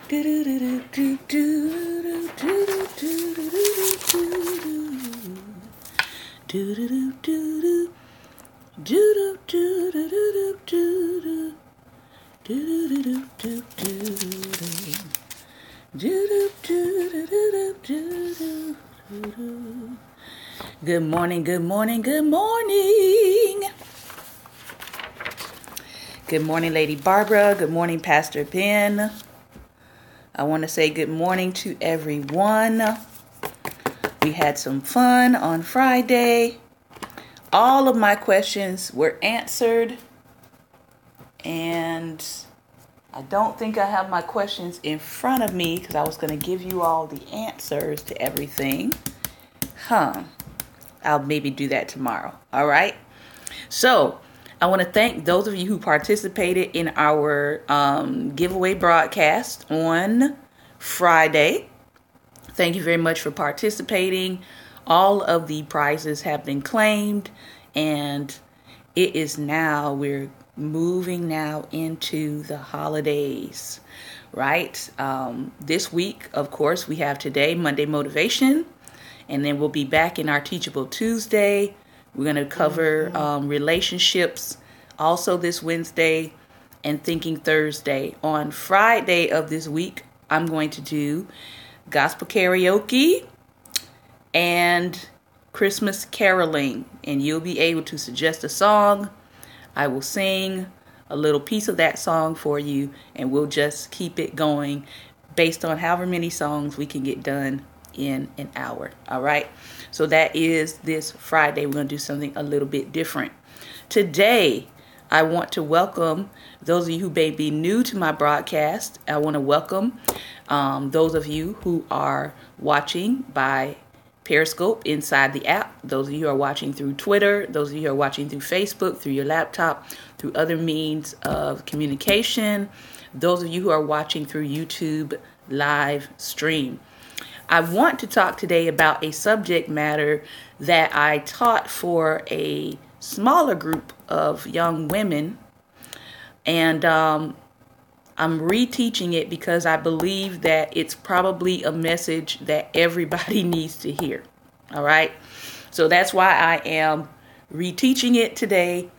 Good morning, good morning, good morning. Good morning, Lady Barbara. Good morning, Pastor Ben. I want to say good morning to everyone. We had some fun on Friday. All of my questions were answered. And I don't think I have my questions in front of me because I was going to give you all the answers to everything. I'll maybe do that tomorrow. All right. So I want to thank those of you who participated in our giveaway broadcast on Friday. Thank you very much for participating. All of the prizes have been claimed, and it is now, we're moving now into the holidays, right? This week, of course, we have today, Monday Motivation. And then we'll be back in our Teachable Tuesday. We're going to cover relationships also this Wednesday and Thinking Thursday. On Friday of this week, I'm going to do gospel karaoke and Christmas caroling. And you'll be able to suggest a song. I will sing a little piece of that song for you, and we'll just keep it going based on however many songs we can get done in an hour. All right. So that is this Friday. We're going to do something a little bit different. Today, I want to welcome those of you who may be new to my broadcast. I want to welcome those of you who are watching by Periscope inside the app. Those of you who are watching through Twitter. Those of you who are watching through Facebook, through your laptop, through other means of communication. Those of you who are watching through YouTube live stream. I want to talk today about a subject matter that I taught for a smaller group of young women, and I'm reteaching it because I believe that it's probably a message that everybody needs to hear. All right, so that's why I am reteaching it today.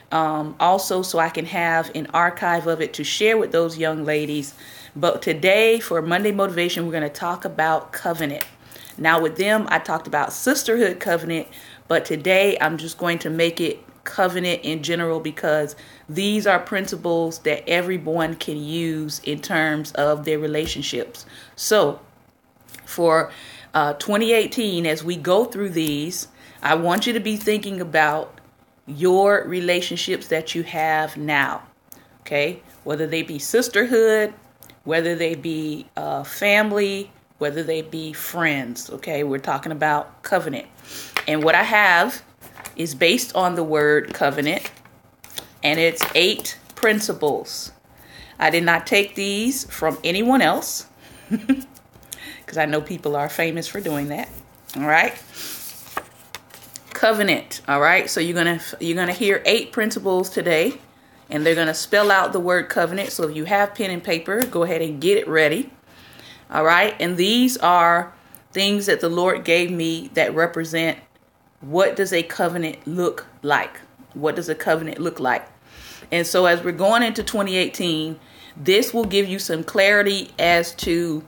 Also, so I can have an archive of it to share with those young ladies. But today, for Monday Motivation, we're going to talk about covenant. Now, with them, I talked about sisterhood covenant, but today I'm just going to make it covenant in general because these are principles that everyone can use in terms of their relationships. So, for 2018, as we go through these, I want you to be thinking about your relationships that you have now, okay? Whether they be sisterhood, whether they be family, whether they be friends, okay? We're talking about covenant. And what I have is based on the word covenant, and it's 8 principles. I did not take these from anyone else because I know people are famous for doing that, all right? Covenant, all right? So you're gonna hear 8 principles today. And they're going to spell out the word covenant. So if you have pen and paper, go ahead and get it ready. All right. And these are things that the Lord gave me that represent what does a covenant look like? What does a covenant look like? And so as we're going into 2018, this will give you some clarity as to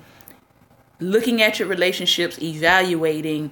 looking at your relationships, evaluating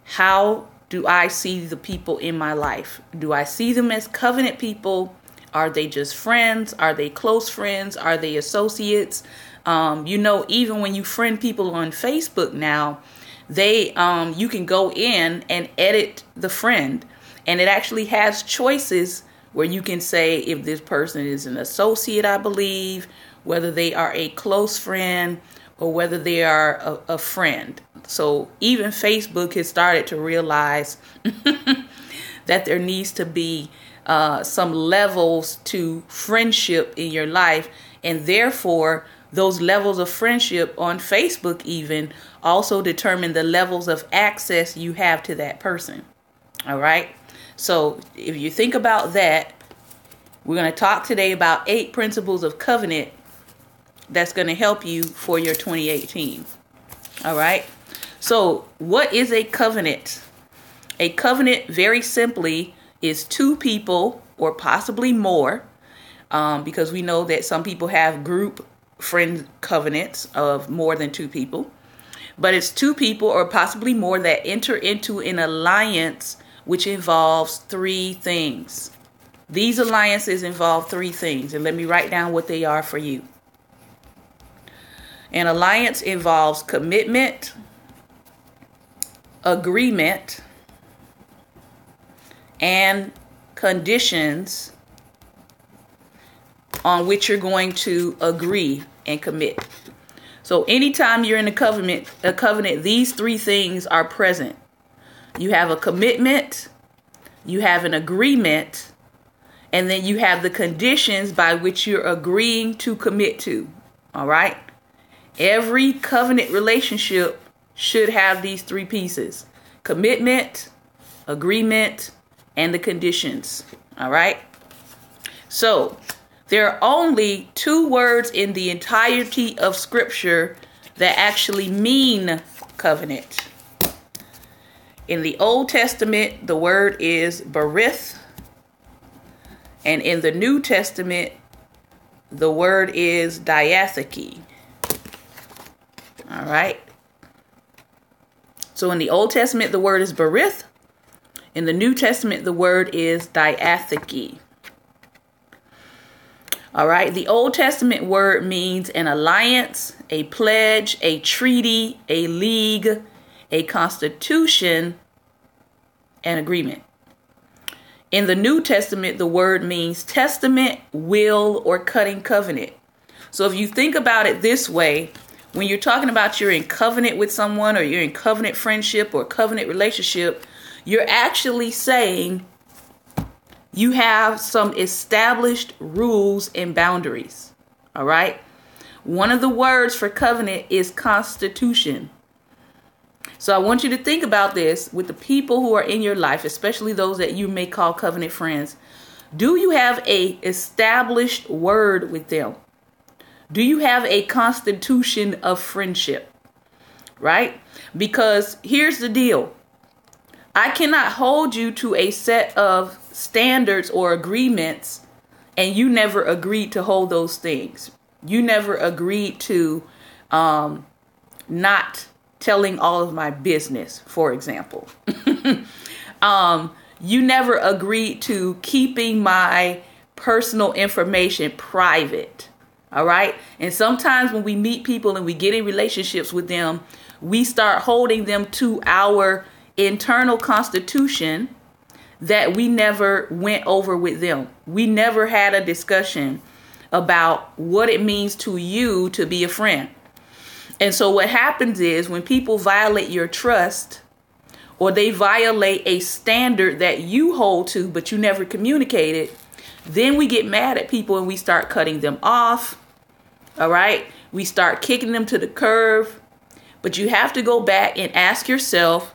how do I see the people in my life? Do I see them as covenant people? Are they just friends? Are they close friends? Are they associates? Even when you friend people on Facebook now, you can go in and edit the friend. And it actually has choices where you can say if this person is an associate, I believe, whether they are a close friend or whether they are a friend. So even Facebook has started to realize that there needs to be some levels to friendship in your life, and therefore those levels of friendship on Facebook even also determine the levels of access you have to that person. All right. So if you think about that, we're going to talk today about 8 principles of covenant that's going to help you for your 2018. All right. So what is a covenant? A covenant, very simply, is two people or possibly more, because we know that some people have group friend covenants of more than two people. But it's two people or possibly more that enter into an alliance which involves three things. These alliances involve three things, and let me write down what they are for you. An alliance involves commitment, agreement, and conditions on which you're going to agree and commit. So anytime you're in a covenant, these three things are present. You have a commitment, you have an agreement, and then you have the conditions by which you're agreeing to commit to. All right? Every covenant relationship should have these three pieces: commitment, agreement, and the conditions. All right? So there are only two words in the entirety of Scripture that actually mean covenant. In the Old Testament, the word is berith. And in the New Testament, the word is diatheke. All right. So in the Old Testament, the word is berith. In the New Testament, the word is diatheke. All right. The Old Testament word means an alliance, a pledge, a treaty, a league, a constitution, and agreement. In the New Testament, the word means testament, will, or cutting covenant. So if you think about it this way, when you're talking about you're in covenant with someone, or you're in covenant friendship or covenant relationship, you're actually saying you have some established rules and boundaries. All right. One of the words for covenant is constitution. So I want you to think about this with the people who are in your life, especially those that you may call covenant friends. Do you have a established word with them? Do you have a constitution of friendship? Right? Because here's the deal. I cannot hold you to a set of standards or agreements and you never agreed to hold those things. You never agreed to not telling all of my business, for example. You never agreed to keeping my personal information private. All right. And sometimes when we meet people and we get in relationships with them, we start holding them to our internal constitution that we never went over with them. We never had a discussion about what it means to you to be a friend. And so what happens is when people violate your trust, or they violate a standard that you hold to, but you never communicated, then we get mad at people and we start cutting them off. All right. We start kicking them to the curb. But you have to go back and ask yourself,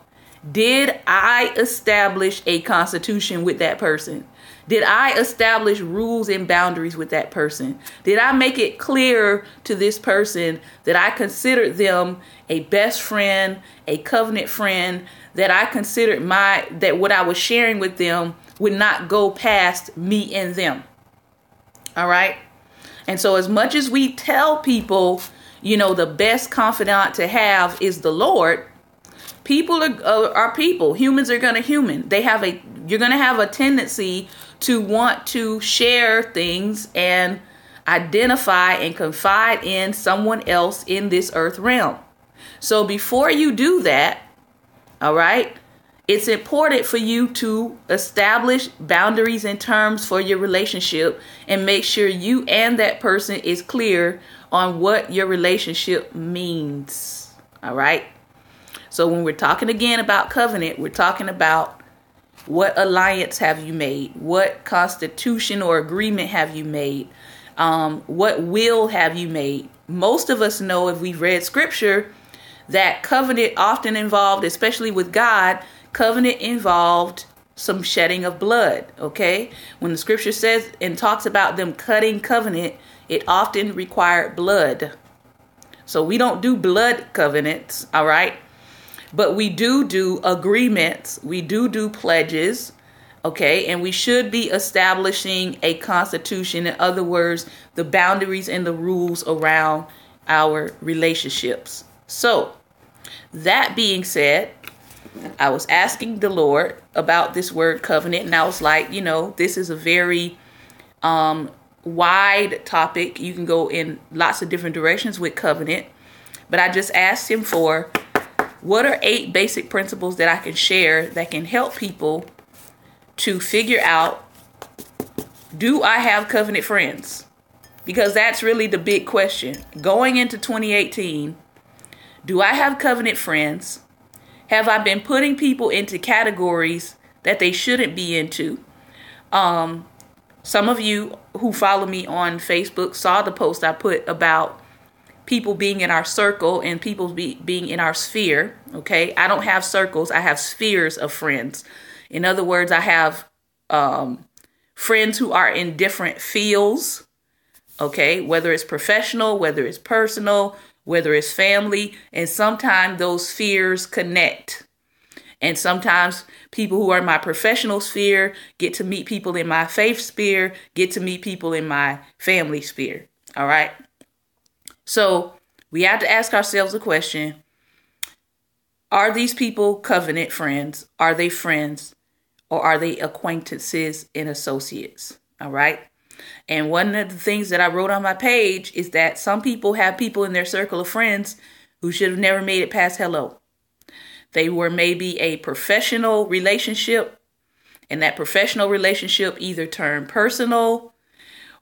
did I establish a constitution with that person? Did I establish rules and boundaries with that person? Did I make it clear to this person that I considered them a best friend, a covenant friend, that I considered that what I was sharing with them would not go past me and them? All right. And so as much as we tell people, the best confidant to have is the Lord, people are people. Humans are going to human. You're going to have a tendency to want to share things and identify and confide in someone else in this earth realm. So before you do that, all right, it's important for you to establish boundaries and terms for your relationship and make sure you and that person is clear on what your relationship means. All right. So when we're talking again about covenant, we're talking about what alliance have you made? What constitution or agreement have you made? What will have you made? Most of us know, if we've read scripture, that covenant often involved, especially with God, covenant involved some shedding of blood. Okay. When the scripture says and talks about them cutting covenant, it often required blood. So we don't do blood covenants, all right? But we do agreements. We do pledges, okay? And we should be establishing a constitution. In other words, the boundaries and the rules around our relationships. So that being said, I was asking the Lord about this word covenant, and I was like, this is a very wide topic. You can go in lots of different directions with covenant, but I just asked him for what are 8 basic principles that I can share that can help people to figure out, do I have covenant friends? Because that's really the big question. Going into 2018, do I have covenant friends? Have I been putting people into categories that they shouldn't be into? Some of you who follow me on Facebook saw the post I put about people being in our circle and people being in our sphere, okay? I don't have circles. I have spheres of friends. In other words, I have friends who are in different fields, okay? Whether it's professional, whether it's personal, whether it's family, and sometimes those spheres connect. And sometimes people who are in my professional sphere get to meet people in my faith sphere, get to meet people in my family sphere, all right? So we have to ask ourselves a question. Are these people covenant friends? Are they friends? Or are they acquaintances and associates? All right. And one of the things that I wrote on my page is that some people have people in their circle of friends who should have never made it past hello. They were maybe a professional relationship, and that professional relationship either turned personal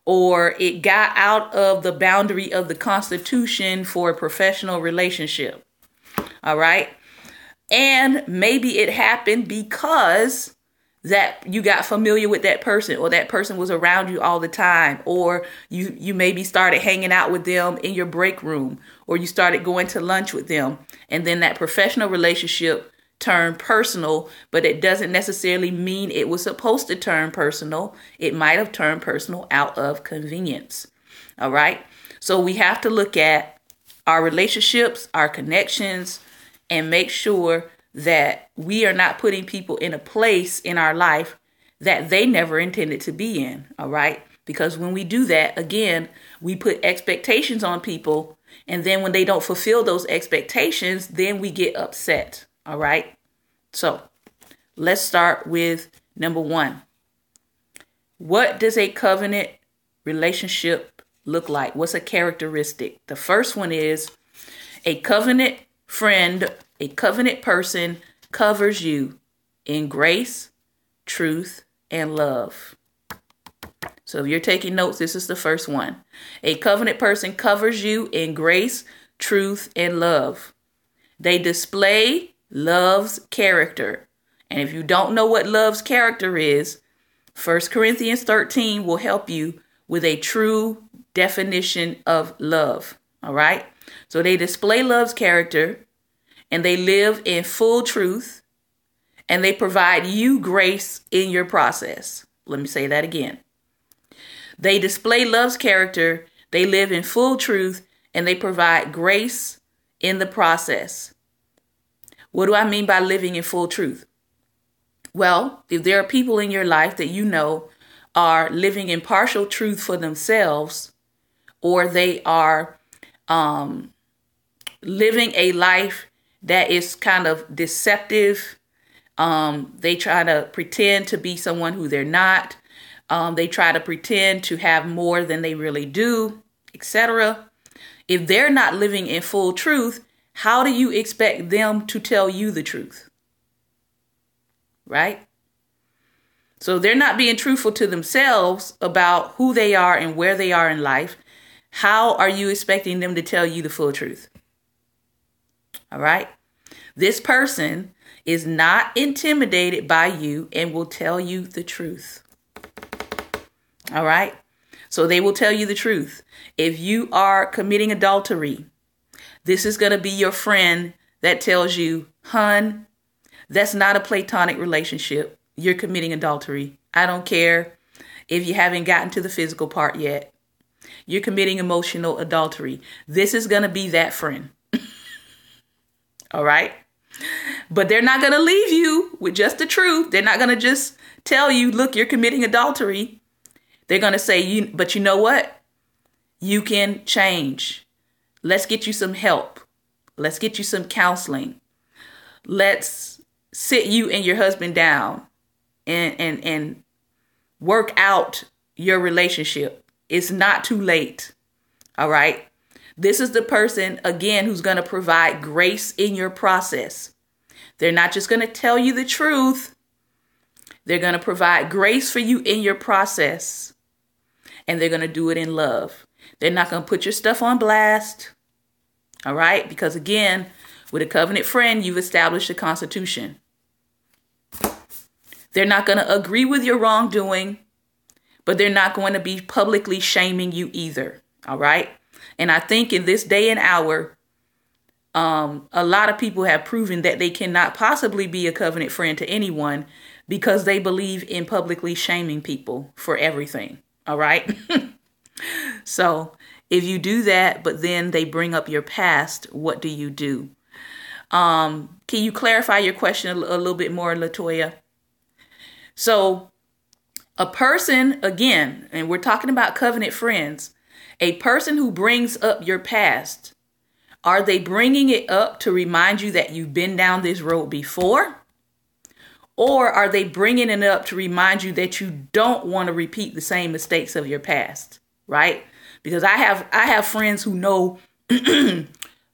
or it got out of the boundary of the Constitution for a professional relationship. All right. And maybe it happened because that you got familiar with that person, or that person was around you all the time, or you maybe started hanging out with them in your break room, or you started going to lunch with them. And then that professional relationship turned personal, but it doesn't necessarily mean it was supposed to turn personal. It might have turned personal out of convenience. All right. So we have to look at our relationships, our connections, and make sure that we are not putting people in a place in our life that they never intended to be in. All right. Because when we do that, again, we put expectations on people. And then when they don't fulfill those expectations, then we get upset. All right. So let's start with number 1. What does a covenant relationship look like? What's a characteristic? The first one is a covenant friend, a covenant person covers you in grace, truth, and love. So if you're taking notes, this is the first one. A covenant person covers you in grace, truth, and love. They display love's character. And if you don't know what love's character is, 1 Corinthians 13 will help you with a true definition of love. All right. So they display love's character, and they live in full truth, and they provide you grace in your process. Let me say that again. They display love's character, they live in full truth, and they provide grace in the process. What do I mean by living in full truth? Well, if there are people in your life that you know are living in partial truth for themselves, or they are living a life that is kind of deceptive, they try to pretend to be someone who they're not, they try to pretend to have more than they really do, etc. If they're not living in full truth, how do you expect them to tell you the truth? Right? So they're not being truthful to themselves about who they are and where they are in life. How are you expecting them to tell you the full truth? All right. This person is not intimidated by you and will tell you the truth. All right. So they will tell you the truth. If you are committing adultery, this is going to be your friend that tells you, hun, that's not a platonic relationship. You're committing adultery. I don't care if you haven't gotten to the physical part yet. you're committing emotional adultery. This is going to be that friend. All right. But they're not going to leave you with just the truth. They're not going to just tell you, look, you're committing adultery. They're going to say, but you know what? You can change. Let's get you some help. Let's get you some counseling. Let's sit you and your husband down and work out your relationship. It's not too late. All right. This is the person, again, who's going to provide grace in your process. They're not just going to tell you the truth. They're going to provide grace for you in your process. And they're going to do it in love. They're not going to put your stuff on blast. All right. Because again, with a covenant friend, you've established a constitution. They're not going to agree with your wrongdoing, but they're not going to be publicly shaming you either. All right. And I think in this day and hour, a lot of people have proven that they cannot possibly be a covenant friend to anyone because they believe in publicly shaming people for everything. All right. So if you do that, but then they bring up your past, what do you do? Can you clarify your question a little bit more, Latoya? So a person, again, and we're talking about covenant friends, a person who brings up your past, are they bringing it up to remind you that you've been down this road before? Or are they bringing it up to remind you that you don't want to repeat the same mistakes of your past, right? Because I have friends who know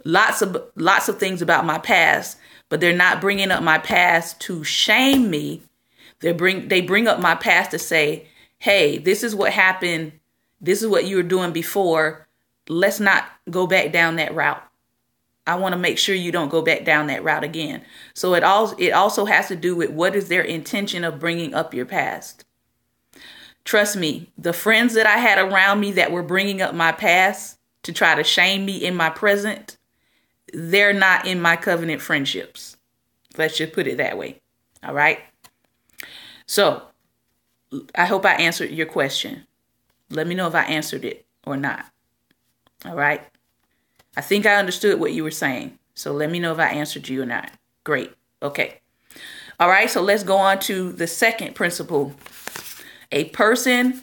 lots of things about my past, but they're not bringing up my past to shame me. They bring up my past to say, hey, this is what happened. This is what you were doing before. Let's not go back down that route. I want to make sure you don't go back down that route again. So it also has to do with what is their intention of bringing up your past. Trust me, the friends that I had around me that were bringing up my past to try to shame me in my present, they're not in my covenant friendships. Let's just put it that way. All right. So I hope I answered your question. Let me know if I answered it or not. All right. I think I understood what you were saying. So let me know if I answered you or not. Great. Okay. All right. So let's go on to the second principle. A person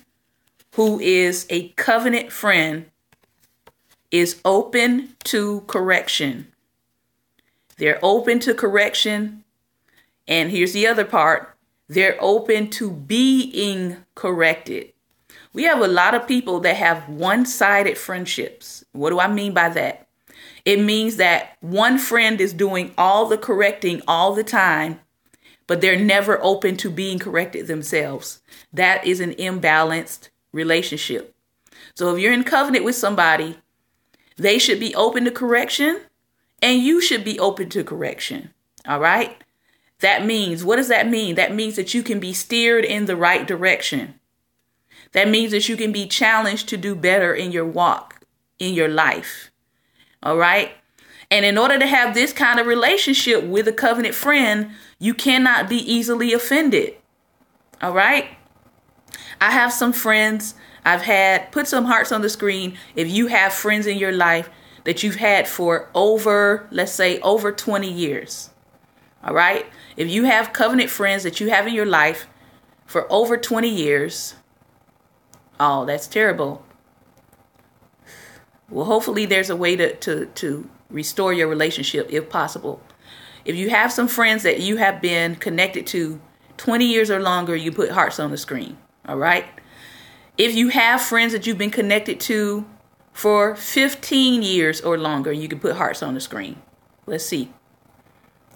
who is a covenant friend is open to correction. They're open to correction. And here's the other part. They're open to being corrected. We have a lot of people that have one-sided friendships. What do I mean by that? It means that one friend is doing all the correcting all the time, but they're never open to being corrected themselves. That is an imbalanced relationship. So if you're in covenant with somebody, they should be open to correction and you should be open to correction. All right. That means, what does that mean? That means that you can be steered in the right direction. That means that you can be challenged to do better in your walk, in your life. All right. And in order to have this kind of relationship with a covenant friend, you cannot be easily offended. All right. I have some friends put some hearts on the screen. If you have friends in your life that you've had for let's say over 20 years. All right. If you have covenant friends that you have in your life for over 20 years, oh, that's terrible. Well, hopefully there's a way to restore your relationship if possible. If you have some friends that you have been connected to 20 years or longer, you put hearts on the screen. All right. If you have friends that you've been connected to for 15 years or longer, you can put hearts on the screen. Let's see.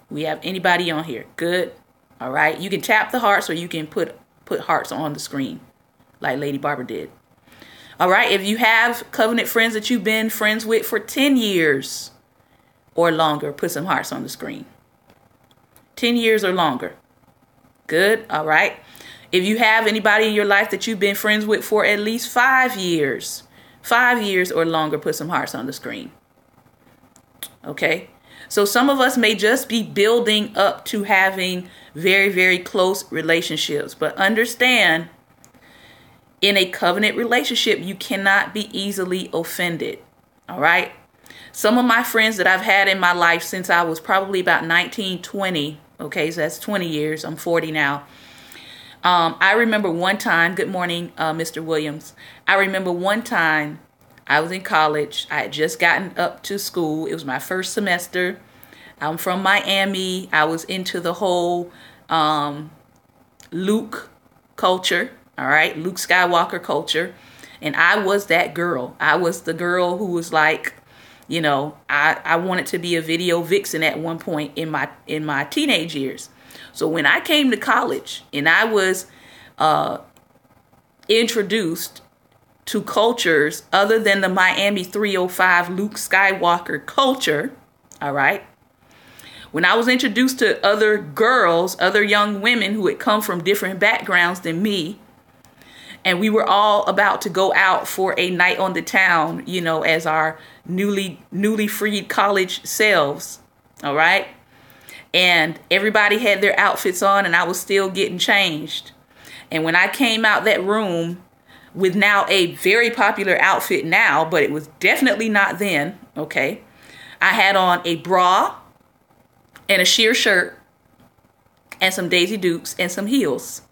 We have anybody on here? Good. All right. You can tap the hearts or you can put hearts on the screen like Lady Barbara did. All right. If you have covenant friends that you've been friends with for 10 years or longer, put some hearts on the screen. 10 years or longer. Good. All right. If you have anybody in your life that you've been friends with for at least 5 years or longer, put some hearts on the screen. Okay. So some of us may just be building up to having very, very close relationships, but understand In a covenant relationship, you cannot be easily offended. All right. Some of my friends that I've had in my life since I was probably about 19, 20. Okay, so that's 20 years. I'm 40 now. I remember one time, good morning, Mr. Williams. I remember one time I was in college. I had just gotten up to school. It was my first semester. I'm from Miami. I was into the whole Luke culture. All right, Luke Skywalker culture. And I was that girl. I was the girl who was like, you know, I wanted to be a video vixen at one point in my teenage years. So when I came to college and I was introduced to cultures other than the Miami 305 Luke Skywalker culture, all right, when I was introduced to other girls, other young women who had come from different backgrounds than me, and we were all about to go out for a night on the town, you know, as our newly freed college selves, all right? And everybody had their outfits on, and I was still getting changed. And when I came out that room with now a very popular outfit now, but it was definitely not then, okay? I had on a bra and a sheer shirt and some Daisy Dukes and some heels.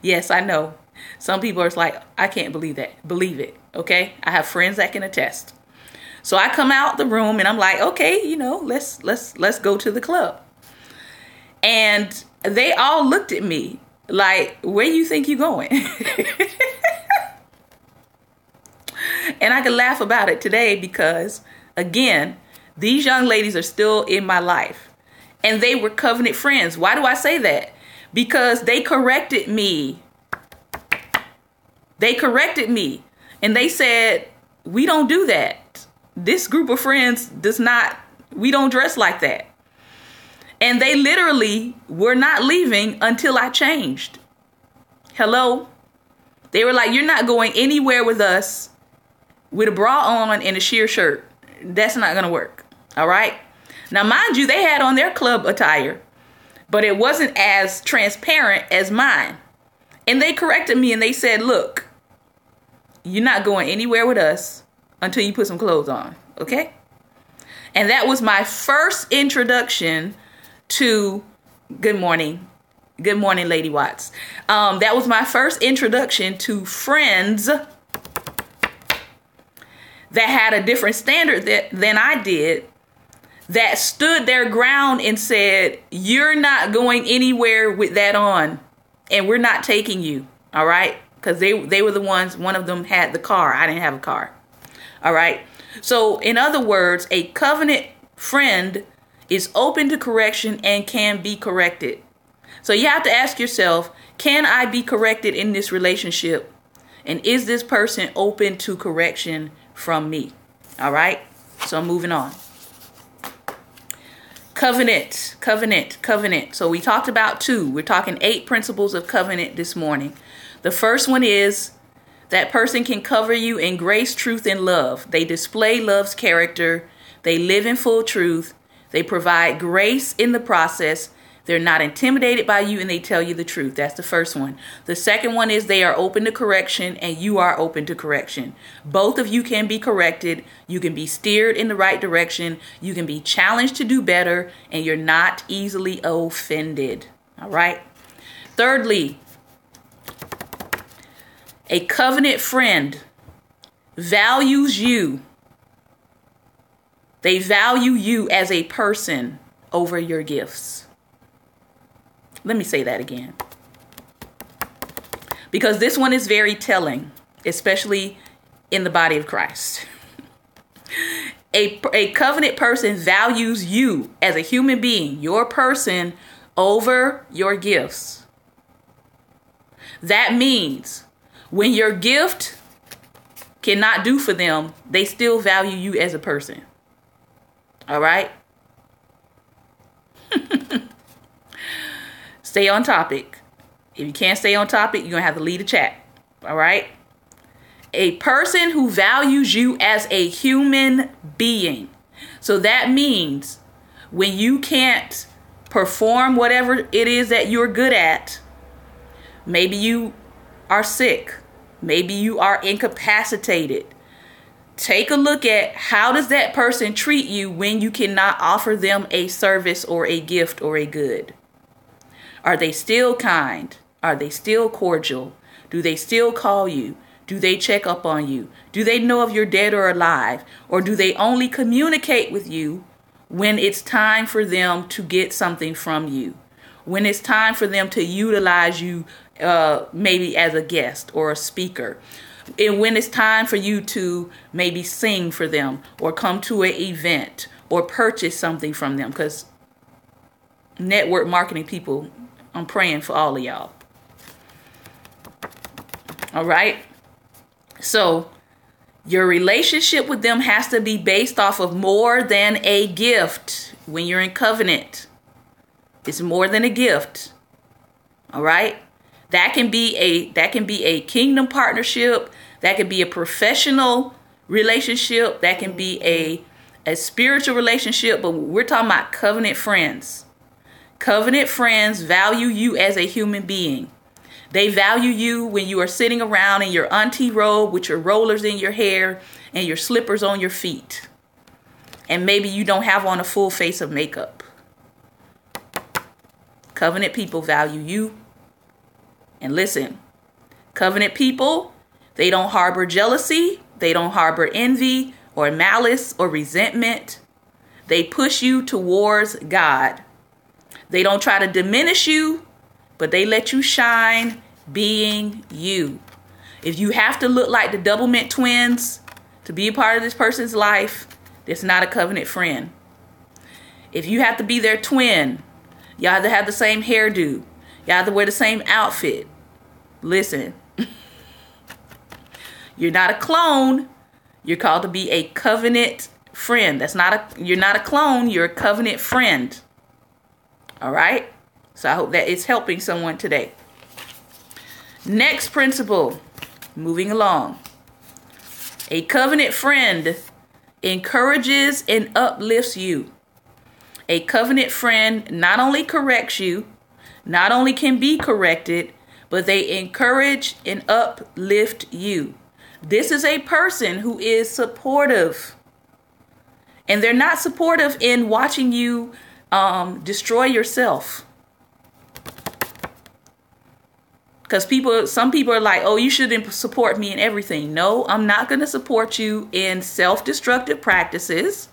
Yes, I know. Some people are like, I can't believe that. Believe it, okay? I have friends that can attest. So I come out the room and I'm like, okay, you know, let's go to the club. And they all looked at me like, where you think you going? And I can laugh about it today because, again, these young ladies are still in my life. And they were covenant friends. Why do I say that? Because they corrected me. They corrected me. And they said, we don't do that. This group of friends we don't dress like that. And they literally were not leaving until I changed. Hello? They were like, you're not going anywhere with us with a bra on and a sheer shirt. That's not going to work. All right? Now, mind you, they had on their club attire, but it wasn't as transparent as mine. And they corrected me and they said, look, you're not going anywhere with us until you put some clothes on. Okay? And that was my first introduction to, good morning, Lady Watts. That was my first introduction to friends that had a different standard than I did, that stood their ground and said, you're not going anywhere with that on, and we're not taking you. All right? Because they were the ones, one of them had the car. I didn't have a car. All right? So in other words, a covenant friend is open to correction and can be corrected. So you have to ask yourself, can I be corrected in this relationship? And is this person open to correction from me? All right? So I'm moving on. Covenant. So we talked about 2. We're talking 8 principles of covenant this morning. The first one is that person can cover you in grace, truth, and love. They display love's character. They live in full truth. They provide grace in the process. They're not intimidated by you, and they tell you the truth. That's the first one. The second one is they are open to correction, and you are open to correction. Both of you can be corrected. You can be steered in the right direction. You can be challenged to do better, and you're not easily offended. All right? Thirdly, a covenant friend values you. They value you as a person over your gifts. Let me say that again, because this one is very telling, especially in the body of Christ. A covenant person values you as a human being, your person, over your gifts. That means when your gift cannot do for them, they still value you as a person. All right? Stay on topic. If you can't stay on topic, you're going to have to lead a chat. All right? A person who values you as a human being. So that means when you can't perform whatever it is that you're good at, Maybe you are sick. Maybe you are incapacitated. Take a look at how does that person treat you when you cannot offer them a service or a gift or a good. Are they still kind? Are they still cordial? Do they still call you? Do they check up on you? Do they know if you're dead or alive? Or do they only communicate with you when it's time for them to get something from you? When it's time for them to utilize you maybe as a guest or a speaker? And when it's time for you to maybe sing for them or come to an event or purchase something from them? Because network marketing people, I'm praying for all of y'all. All right. So your relationship with them has to be based off of more than a gift. When you're in covenant, it's more than a gift. All right. That can be a kingdom partnership. That can be a professional relationship. That can be a spiritual relationship. But we're talking about covenant friends. Covenant friends value you as a human being. They value you when you are sitting around in your auntie robe with your rollers in your hair and your slippers on your feet. And maybe you don't have on a full face of makeup. Covenant people value you. And listen, covenant people, they don't harbor jealousy. They don't harbor envy or malice or resentment. They push you towards God. They don't try to diminish you, but they let you shine being you. If you have to look like the Doublemint twins to be a part of this person's life, that's not a covenant friend. If you have to be their twin, you have to have the same hairdo, you have to wear the same outfit. Listen, you're not a clone. You're called to be a covenant friend. You're not a clone. You're a covenant friend. All right. So I hope that it's helping someone today. Next principle, moving along. A covenant friend encourages and uplifts you. A covenant friend not only corrects you, not only can be corrected, but they encourage and uplift you. This is a person who is supportive. And they're not supportive in watching you destroy yourself. Because some people are like, oh, you shouldn't support me in everything. No, I'm not going to support you in self-destructive practices.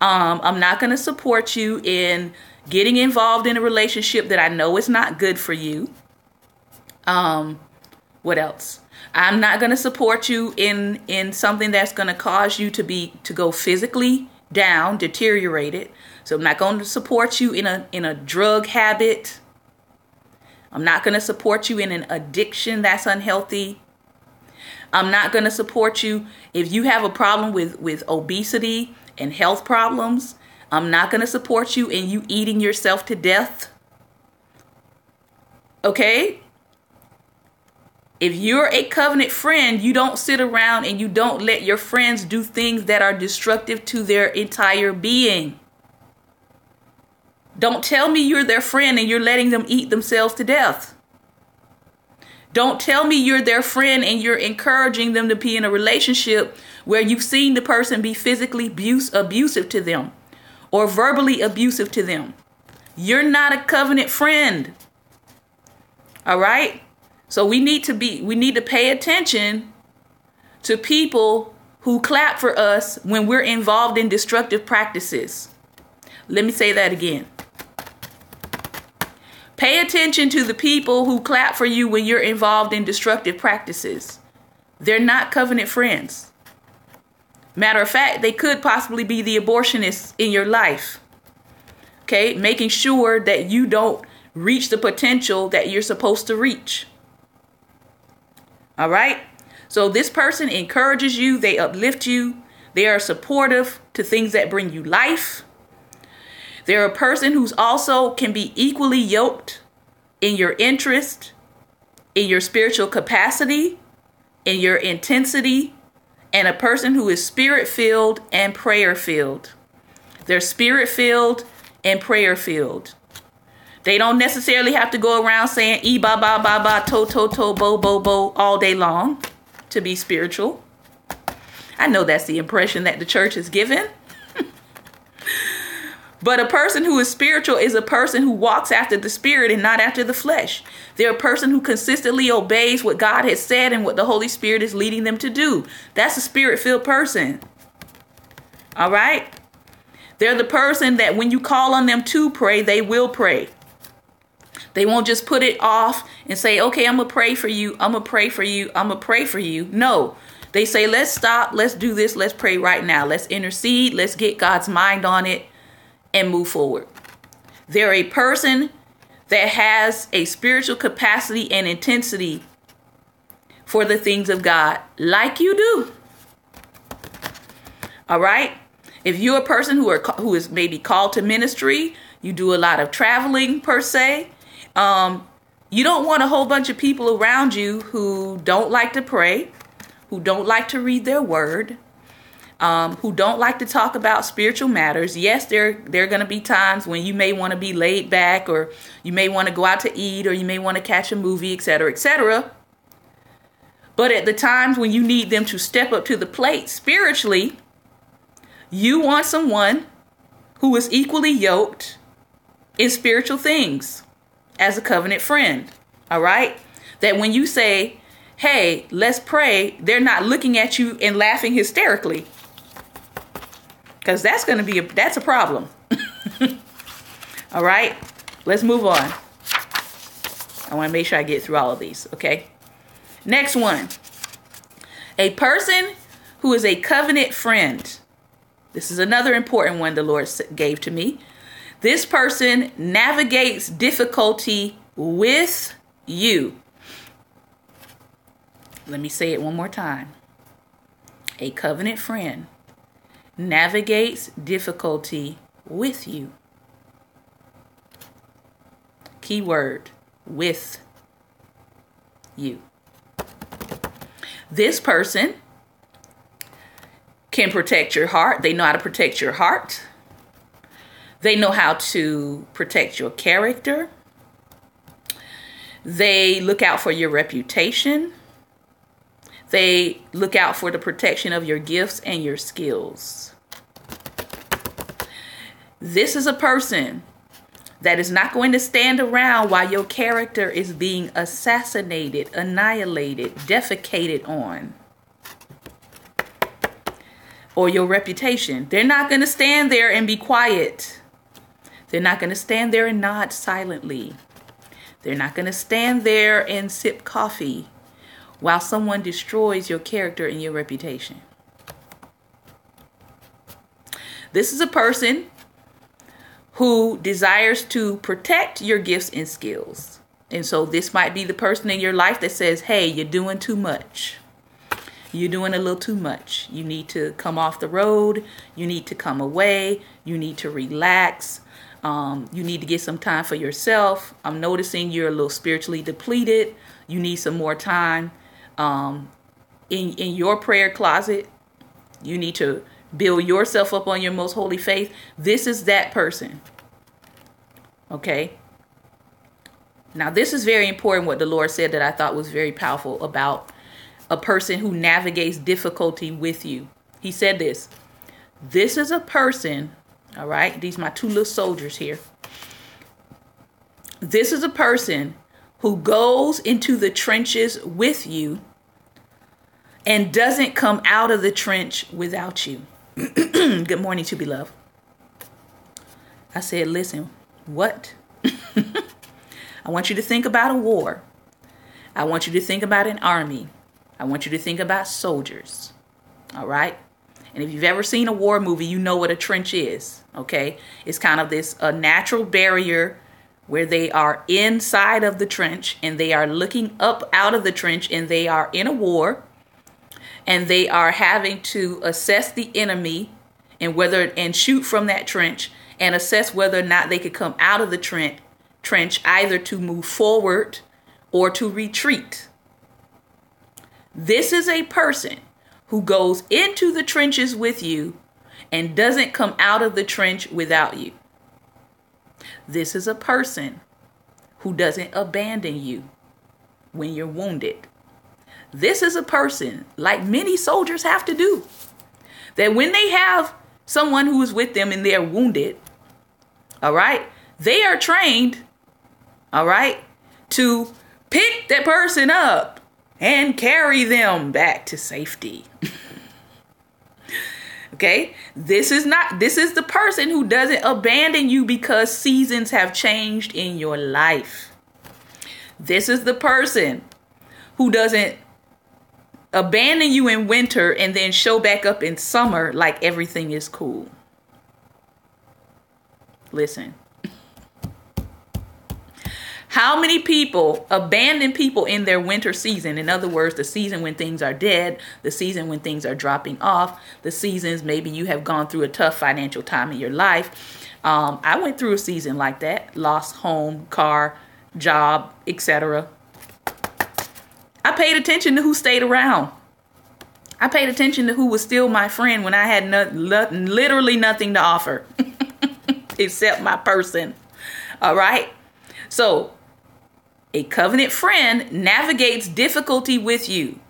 I'm not going to support you in getting involved in a relationship that I know is not good for you. What else? I'm not going to support you in something that's going to cause you to go physically down, deteriorated. So I'm not going to support you in a drug habit. I'm not going to support you in an addiction that's unhealthy. I'm not going to support you if you have a problem with obesity and health problems. I'm not going to support you in you eating yourself to death. Okay? If you're a covenant friend, you don't sit around and you don't let your friends do things that are destructive to their entire being. Don't tell me you're their friend and you're letting them eat themselves to death. Don't tell me you're their friend and you're encouraging them to be in a relationship where you've seen the person be physically abusive to them or verbally abusive to them. You're not a covenant friend. All right? So we need to pay attention to people who clap for us when we're involved in destructive practices. Let me say that again. Pay attention to the people who clap for you when you're involved in destructive practices. They're not covenant friends. Matter of fact, they could possibly be the abortionists in your life. Okay, making sure that you don't reach the potential that you're supposed to reach. All right. So this person encourages you. They uplift you. They are supportive to things that bring you life. They're a person who's also can be equally yoked in your interest, in your spiritual capacity, in your intensity, and a person who is spirit-filled and prayer-filled. They're spirit-filled and prayer-filled. They don't necessarily have to go around saying e ba ba ba ba to to to bo bo bo all day long to be spiritual. I know that's the impression that the church is given. But a person who is spiritual is a person who walks after the spirit and not after the flesh. They're a person who consistently obeys what God has said and what the Holy Spirit is leading them to do. That's a spirit-filled person. All right? They're the person that when you call on them to pray, they will pray. They won't just put it off and say, okay, I'm going to pray for you. I'm going to pray for you. I'm going to pray for you. No, they say, let's stop. Let's do this. Let's pray right now. Let's intercede. Let's get God's mind on it and move forward. They're a person that has a spiritual capacity and intensity for the things of God, like you do. All right. If you're a person who is maybe called to ministry, you do a lot of traveling per se. You don't want a whole bunch of people around you who don't like to pray, who don't like to read their word, who don't like to talk about spiritual matters. Yes, there are going to be times when you may want to be laid back, or you may want to go out to eat, or you may want to catch a movie, etc., etc. But at the times when you need them to step up to the plate spiritually, you want someone who is equally yoked in spiritual things as a covenant friend. All right? That when you say, hey, let's pray, they're not looking at you and laughing hysterically. Because that's a problem. All right, let's move on. I want to make sure I get through all of these. Okay. Next one. A person who is a covenant friend. This is another important one the Lord gave to me. This person navigates difficulty with you. Let me say it one more time. A covenant friend navigates difficulty with you. Keyword, with you. This person can protect your heart. They know how to protect your heart. They know how to protect your character. They look out for your reputation. They look out for the protection of your gifts and your skills. This is a person that is not going to stand around while your character is being assassinated, annihilated, defecated on, or your reputation. They're not going to stand there and be quiet. They're not going to stand there and nod silently. They're not going to stand there and sip coffee while someone destroys your character and your reputation. This is a person who desires to protect your gifts and skills. And so this might be the person in your life that says, hey, you're doing too much. You're doing a little too much. You need to come off the road. You need to come away. You need to relax. You need to get some time for yourself. I'm noticing you're a little spiritually depleted. You need some more time in your prayer closet. You need to build yourself up on your most holy faith. This is that person. Okay. Now, this is very important, what the Lord said that I thought was very powerful about a person who navigates difficulty with you. He said this. This is a person, all right, these are my two little soldiers here. This is a person who goes into the trenches with you and doesn't come out of the trench without you. Good morning, to be loved. I said, listen, what? I want you to think about a war. I want you to think about an army. I want you to think about soldiers. All right? And if you've ever seen a war movie, you know what a trench is. Okay? It's kind of this natural barrier where they are inside of the trench and they are looking up out of the trench and they are in a war. And they are having to assess the enemy and shoot from that trench and assess whether or not they could come out of the trench either to move forward or to retreat. This is a person who goes into the trenches with you and doesn't come out of the trench without you. This is a person who doesn't abandon you when you're wounded. This is a person, like many soldiers have to do, that when they have someone who is with them and they're wounded, all right, they are trained, all right, to pick that person up and carry them back to safety. Okay, this is the person who doesn't abandon you because seasons have changed in your life. This is the person who doesn't abandon you in winter and then show back up in summer like everything is cool. Listen. How many people abandon people in their winter season? In other words, the season when things are dead, the season when things are dropping off, the seasons maybe you have gone through a tough financial time in your life. I went through a season like that, lost home, car, job, etc. I paid attention to who stayed around. I paid attention to who was still my friend when I had literally nothing to offer except my person. All right. So a covenant friend navigates difficulty with you.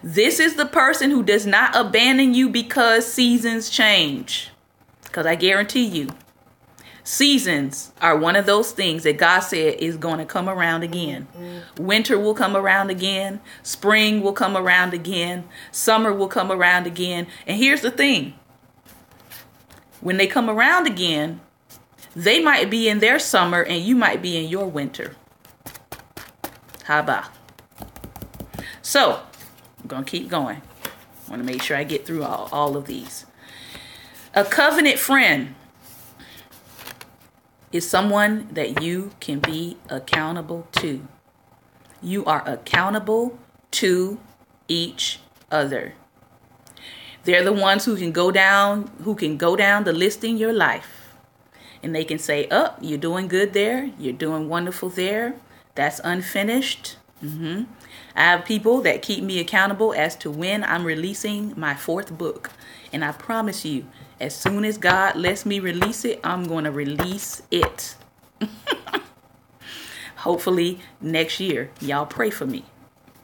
This is the person who does not abandon you because seasons change. Because I guarantee you, seasons are one of those things that God said is going to come around again. Winter will come around again. Spring will come around again. Summer will come around again. And here's the thing. When they come around again, they might be in their summer and you might be in your winter. How about? So, I'm going to keep going. I want to make sure I get through all of these. A covenant friend is someone that you can be accountable to. You are accountable to each other. They're the ones who can go down the list in your life. And they can say, oh, you're doing good there. You're doing wonderful there. That's unfinished. I have people that keep me accountable as to when I'm releasing my 4th book. And I promise you, as soon as God lets me release it, I'm going to release it. Hopefully next year. Y'all pray for me.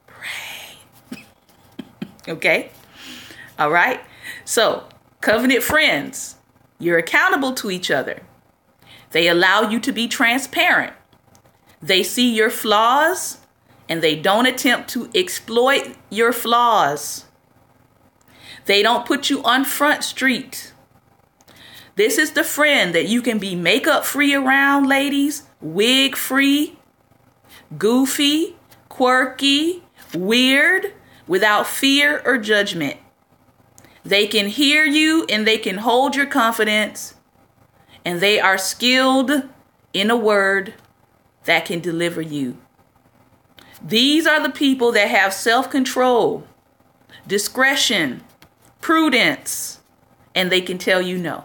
Pray. Okay? All right? So, covenant friends, you're accountable to each other. They allow you to be transparent. They see your flaws and they don't attempt to exploit your flaws. They don't put you on Front Street. This is the friend that you can be makeup free around, ladies, wig free, goofy, quirky, weird, without fear or judgment. They can hear you and they can hold your confidence, and they are skilled in a word that can deliver you. These are the people that have self-control, discretion, prudence, and they can tell you no.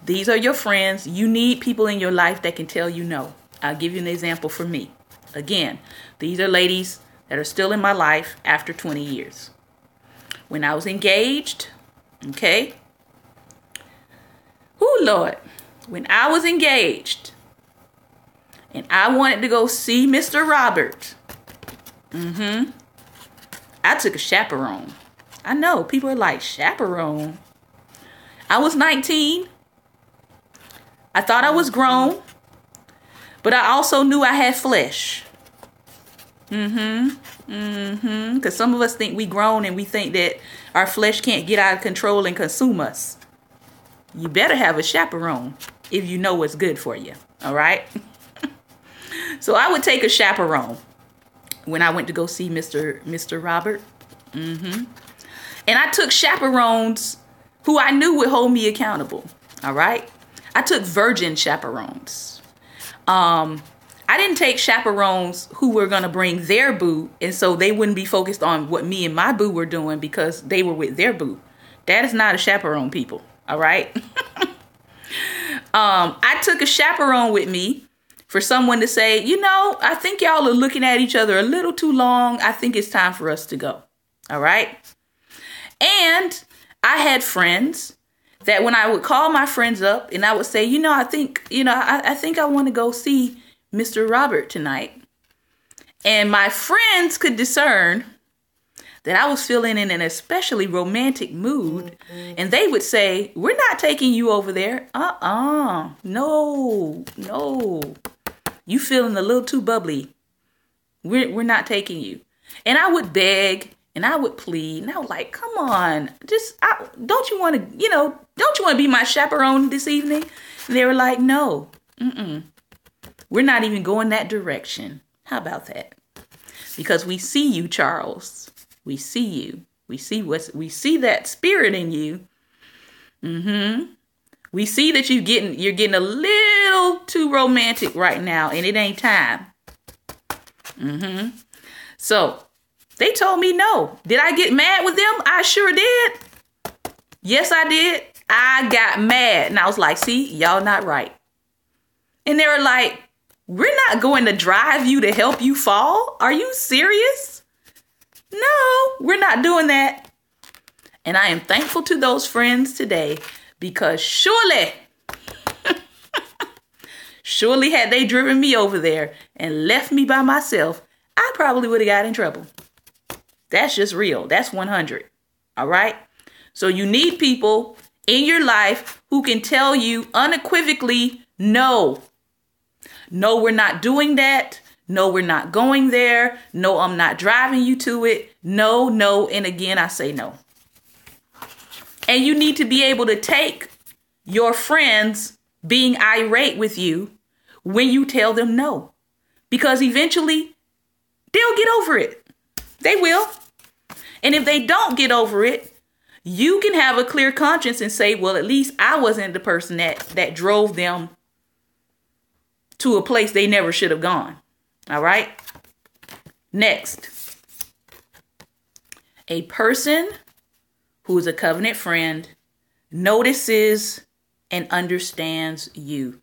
These are your friends. You need people in your life that can tell you no. I'll give you an example for me. Again, these are ladies that are still in my life after 20 years. When I was engaged, okay? Oh, Lord. When I was engaged and I wanted to go see Mr. Robert, I took a chaperone. I know, people are like, chaperone? I was 19. I thought I was grown, but I also knew I had flesh. Because some of us think we grown and we think that our flesh can't get out of control and consume us. You better have a chaperone if you know what's good for you. All right. So I would take a chaperone when I went to go see Mr. Robert. And I took chaperones who I knew would hold me accountable. All right. I took virgin chaperones. I didn't take chaperones who were going to bring their boo, and so they wouldn't be focused on what me and my boo were doing because they were with their boo. That is not a chaperone, people. All right. I took a chaperone with me for someone to say, you know, I think y'all are looking at each other a little too long. I think it's time for us to go. All right. And I had friends that when I would call my friends up and I would say, I think I want to go see Mr. Robert tonight. And my friends could discern that I was feeling in an especially romantic mood. And they would say, we're not taking you over there. No. You feeling a little too bubbly. We're not taking you. And I would beg and I would plead. And I was like, come on, don't you want to be my chaperone this evening? And they were like, no, we're not even going that direction. How about that? Because we see you, Charles. We see you. We see that spirit in you. We see that you're getting a little too romantic right now, and it ain't time. So they told me no. Did I get mad with them? I sure did. Yes, I did. I got mad, and I was like, see, y'all not right. And they were like, we're not going to drive you to help you fall. Are you serious? No, we're not doing that. And I am thankful to those friends today because surely had they driven me over there and left me by myself, I probably would have got in trouble. That's just real. That's 100. All right. So you need people in your life who can tell you unequivocally, no. No, we're not doing that. No, we're not going there. No, I'm not driving you to it. No. And again, I say no. And you need to be able to take your friends being irate with you when you tell them no. Because eventually they'll get over it. They will. And if they don't get over it, you can have a clear conscience and say, well, at least I wasn't the person that drove them to a place they never should have gone. All right. Next, a person who is a covenant friend notices and understands you.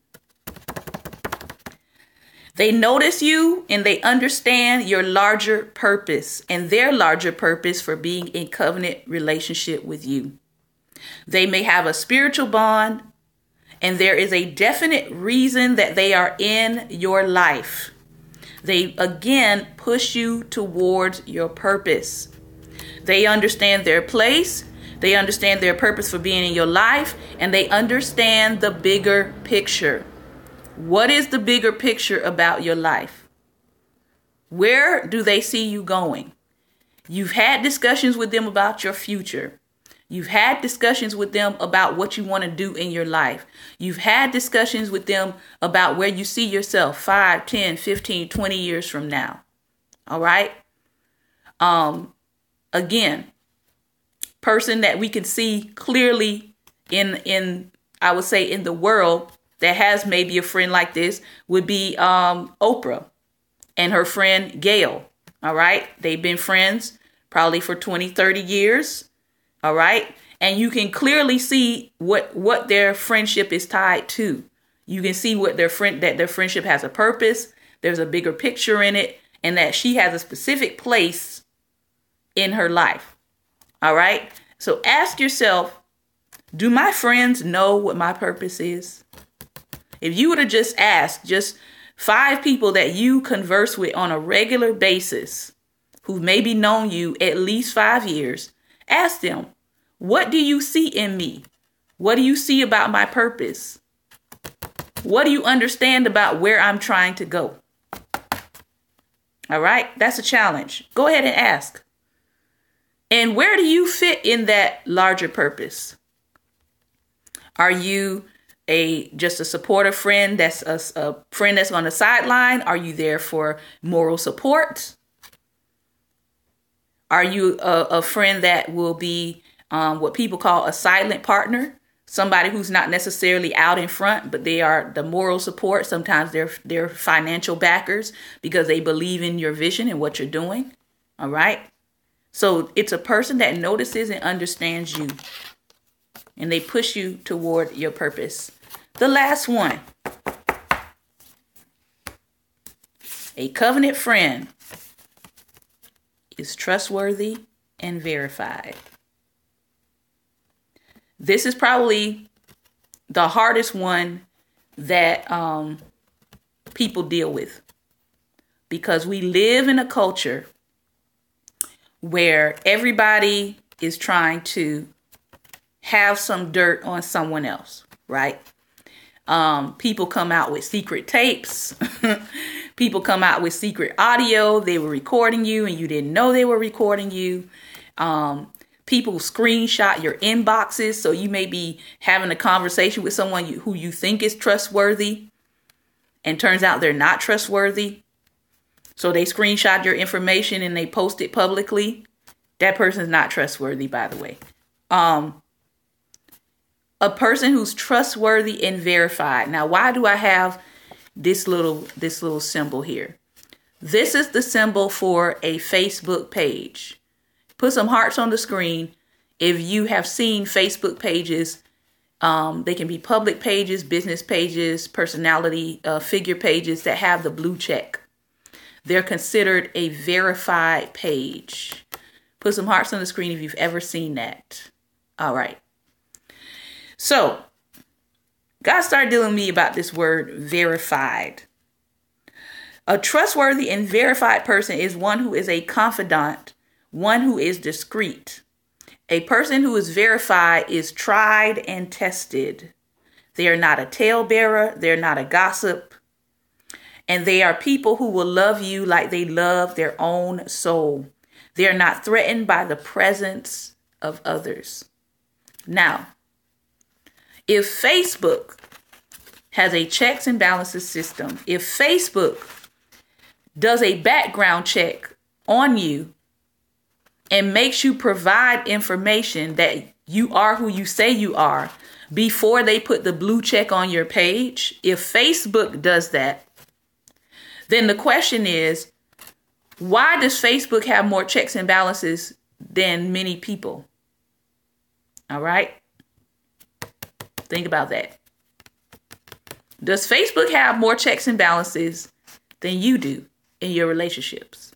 They notice you and they understand your larger purpose and their larger purpose for being in covenant relationship with you. They may have a spiritual bond, and there is a definite reason that they are in your life. They, again, push you towards your purpose. They understand their place. They understand their purpose for being in your life. And they understand the bigger picture. What is the bigger picture about your life? Where do they see you going? You've had discussions with them about your future. You've had discussions with them about what you want to do in your life. You've had discussions with them about where you see yourself 5, 10, 15, 20 years from now. All right. Again, person that we can see clearly in I would say in the world that has maybe a friend like this would be Oprah and her friend Gail. All right. They've been friends probably for 20, 30 years. All right. And you can clearly see what their friendship is tied to. You can see that their friendship has a purpose. There's a bigger picture in it, and that she has a specific place in her life. All right. So ask yourself, do my friends know what my purpose is? If you were to just ask just 5 people that you converse with on a regular basis who've maybe known you at least 5 years, ask them, what do you see in me? What do you see about my purpose? What do you understand about where I'm trying to go? All right, that's a challenge. Go ahead and ask. And where do you fit in that larger purpose? Are you just a supportive friend that's a friend that's on the sideline? Are you there for moral support? Are you a friend that will be what people call a silent partner? Somebody who's not necessarily out in front, but they are the moral support. Sometimes they're financial backers because they believe in your vision and what you're doing. All right. So it's a person that notices and understands you, and they push you toward your purpose. The last one, a covenant friend is trustworthy and verified. This is probably the hardest one that people deal with, because we live in a culture where everybody is trying to have some dirt on someone else, right? People come out with secret tapes. People come out with secret audio. They were recording you and you didn't know they were recording you. People screenshot your inboxes. So you may be having a conversation with someone who you think is trustworthy, and turns out they're not trustworthy. So they screenshot your information and they post it publicly. That person's not trustworthy, by the way. A person who's trustworthy and verified. Now, why do I have this little symbol here? This is the symbol for a Facebook page. Put some hearts on the screen if you have seen Facebook pages. They can be public pages, business pages, personality figure pages that have the blue check. They're considered a verified page. Put some hearts on the screen if you've ever seen that. All right. So, God started dealing with me about this word verified. A trustworthy and verified person is one who is a confidant, one who is discreet. A person who is verified is tried and tested. They are not a talebearer. They're not a gossip. And they are people who will love you like they love their own soul. They are not threatened by the presence of others. Now, if Facebook has a checks and balances system, if Facebook does a background check on you and makes you provide information that you are who you say you are before they put the blue check on your page, if Facebook does that, then the question is, why does Facebook have more checks and balances than many people? All right. Think about that. Does Facebook have more checks and balances than you do in your relationships?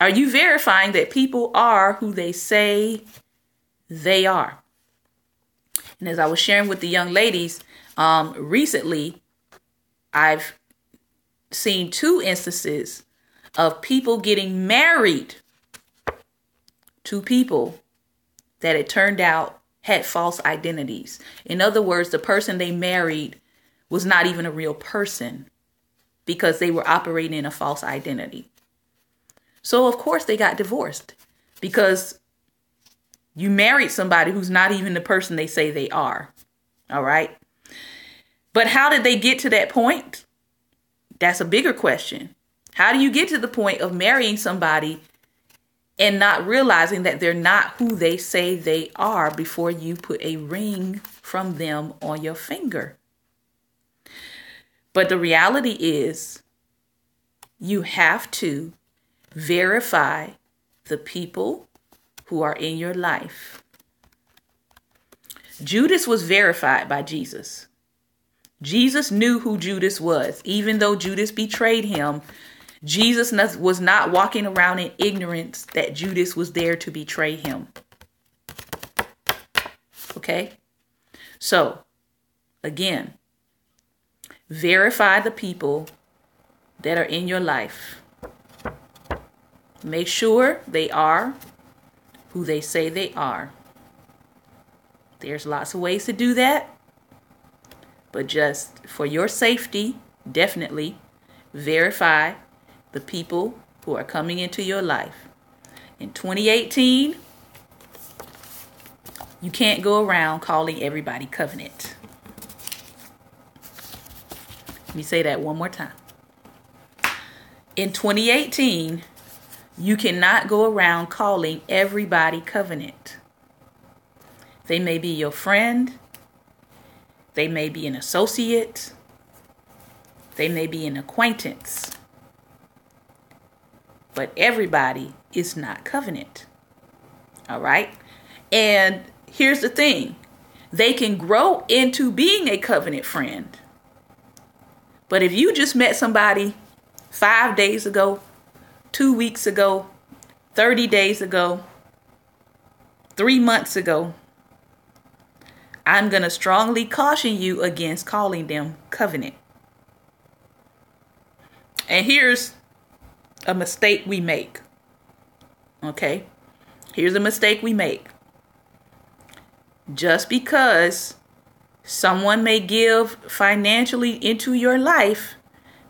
Are you verifying that people are who they say they are? And as I was sharing with the young ladies, recently, I've seen 2 instances of people getting married to people that it turned out had false identities. In other words, the person they married was not even a real person because they were operating in a false identity. So, of course, they got divorced because you married somebody who's not even the person they say they are. All right. But how did they get to that point? That's a bigger question. How do you get to the point of marrying somebody and not realizing that they're not who they say they are before you put a ring from them on your finger? But the reality is, you have to verify the people who are in your life. Judas was verified by Jesus. Jesus knew who Judas was. Even though Judas betrayed him, Jesus was not walking around in ignorance that Judas was there to betray him. Okay? So, again, verify the people that are in your life. Make sure they are who they say they are. There's lots of ways to do that. But just for your safety, definitely verify the people who are coming into your life. In 2018, you can't go around calling everybody covenant. Let me say that one more time. In 2018, you cannot go around calling everybody covenant. They may be your friend. They may be an associate. They may be an acquaintance. But everybody is not covenant. All right? And here's the thing. They can grow into being a covenant friend. But if you just met somebody 5 days ago, 2 weeks ago, 30 days ago, 3 months ago, I'm going to strongly caution you against calling them covenant. And here's a mistake we make. Okay? Here's a mistake we make. Just because someone may give financially into your life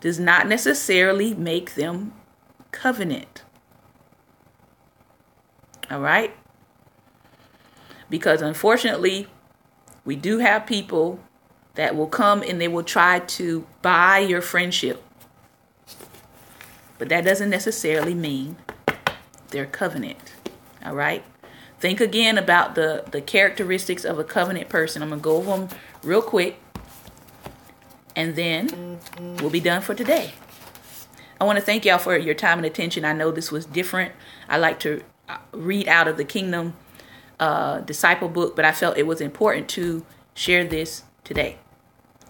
does not necessarily make them covenant. All right? Because unfortunately, we do have people that will come and they will try to buy your friendship. But that doesn't necessarily mean they're covenant. All right? Think again about the characteristics of a covenant person. I'm going to go over them real quick. And then we'll be done for today. I want to thank y'all for your time and attention. I know this was different. I like to read out of the Kingdom Disciple book, but I felt it was important to share this today.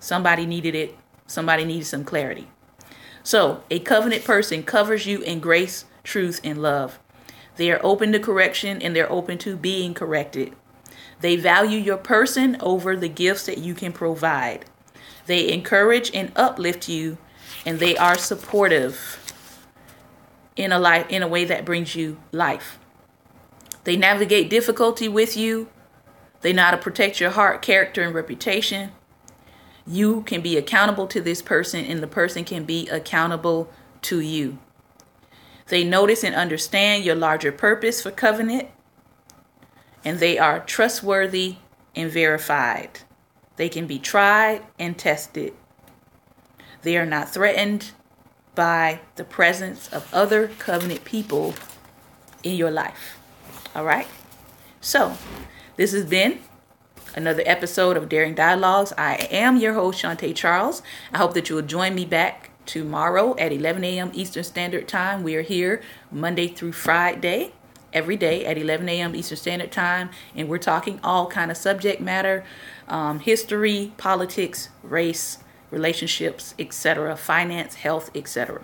Somebody needed it. Somebody needed some clarity. So, a covenant person covers you in grace, truth, and love. They are open to correction and they're open to being corrected. They value your person over the gifts that you can provide. They encourage and uplift you, and they are supportive in a way that brings you life. They navigate difficulty with you. They know how to protect your heart, character, and reputation. You can be accountable to this person, and the person can be accountable to you. They notice and understand your larger purpose for covenant, and they are trustworthy and verified. They can be tried and tested. They are not threatened by the presence of other covenant people in your life. All right? So, this has been another episode of Daring Dialogues. I am your host, Shantae Charles. I hope that you will join me back tomorrow at 11 a.m. Eastern Standard Time. We are here Monday through Friday, every day at 11 a.m. Eastern Standard Time, and we're talking all kind of subject matter, history, politics, race, relationships, etc., finance, health, etc.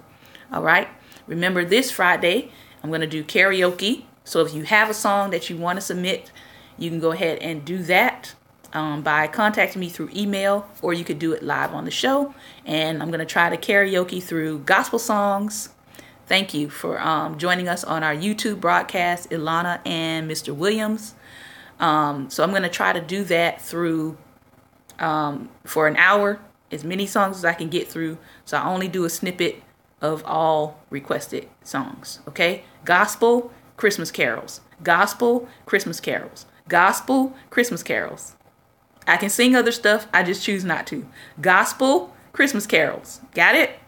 All right. Remember, this Friday, I'm going to do karaoke. So if you have a song that you want to submit, you can go ahead and do that by contacting me through email, or you could do it live on the show. And I'm going to try to karaoke through gospel songs. Thank you for joining us on our YouTube broadcast, Ilana and Mr. Williams. So I'm going to try to do that through for an hour, as many songs as I can get through. So I only do a snippet of all requested songs. Okay? Gospel, Christmas carols. Gospel, Christmas carols. Gospel, Christmas carols. I can sing other stuff. I just choose not to. Gospel, Christmas carols. Got it?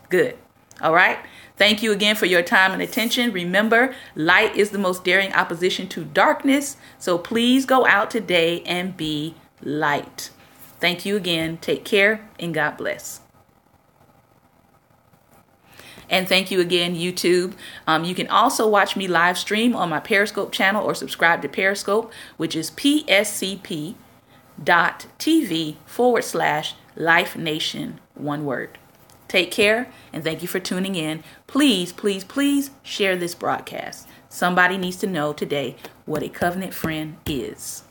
Good. All right. Thank you again for your time and attention. Remember, light is the most daring opposition to darkness. So please go out today and be light. Thank you again. Take care and God bless. And thank you again, YouTube. You can also watch me live stream on my Periscope channel or subscribe to Periscope, which is pscp.tv/Life Nation, one word. Take care and thank you for tuning in. Please, please, please share this broadcast. Somebody needs to know today what a covenant friend is.